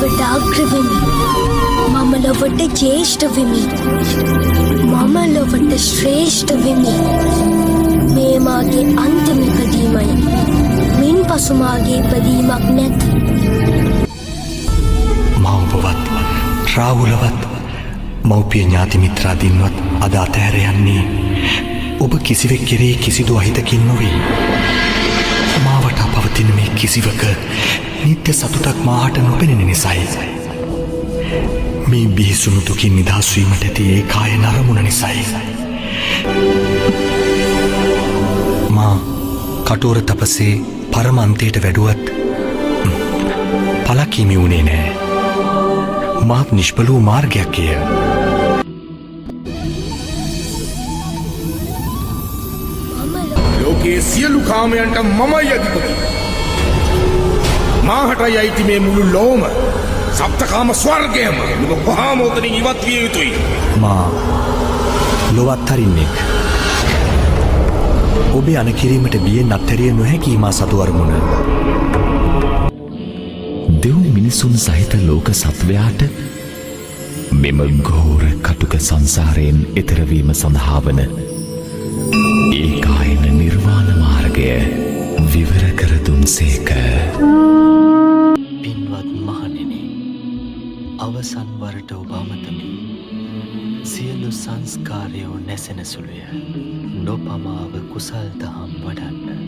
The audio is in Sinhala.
ලොවට අග්‍ර වෙමි. මම ලොවට ජේෂ්ඨ වෙමි. මම ලොවට ශ්‍රේෂ්ඨ වෙමි. මේ මාගේ අන්තිම ඉපදීමයි. මින් පසු මාගේ ඉපදීමක් නැත. මවපවත් රාහුලවත් මව්පිය ඥාති මිත්‍රාදීන්වත් අද අතහැර යන්නේ ඔබ කිසිවෙක් කෙරෙහි කිසිදු අහිතකින් නොවේ. මාවට පවතින මේ කිසිවක නිත්‍ය සතුටක් මාහට නොපෙනෙන නිසයි. මේ බිහිසුණු දුකින් නිදහස් වීමට ඇති ඒ කාය නරමුණ නිසයි. මා කටෝර තපසේ පරම අන්තයට වැඩුවත් පලක් හිමි වුණේ නෑ. මාත් නිෂ්පල වූ මාර්ගයක් එය. ලෝකයේ සියලු කාමයන්ට මමයි අධිපති. මාහටයි අයිති මේ මුළු ලෝම. සප්තකාම ස්වර්ගයම නුඹ වහාම උතනින් ඉවත් විය යුතුයි. මා ලොවත් හරින්නෙක්. ඔබේ අනකිරීමට බියෙන් අත්හැරිය නොහැකි මා සතු අරමුණ. දෙව් මිනිසුන් සහිත ලෝක සත්වයාට මෙම ගෝර කටුක සංසාරයෙන් එතරවීම සඳහා වන ඒකායන නිර්වාණ මාර්ගය විවර කර දුන්සේක. පින්වත් මහණෙනි, අවසන් වරට ඔබ අමතමි. සියලු සංස්කාරයෝ නැසෙන සුළුය. නොපමාව කුසල් දහම් වඩන්න.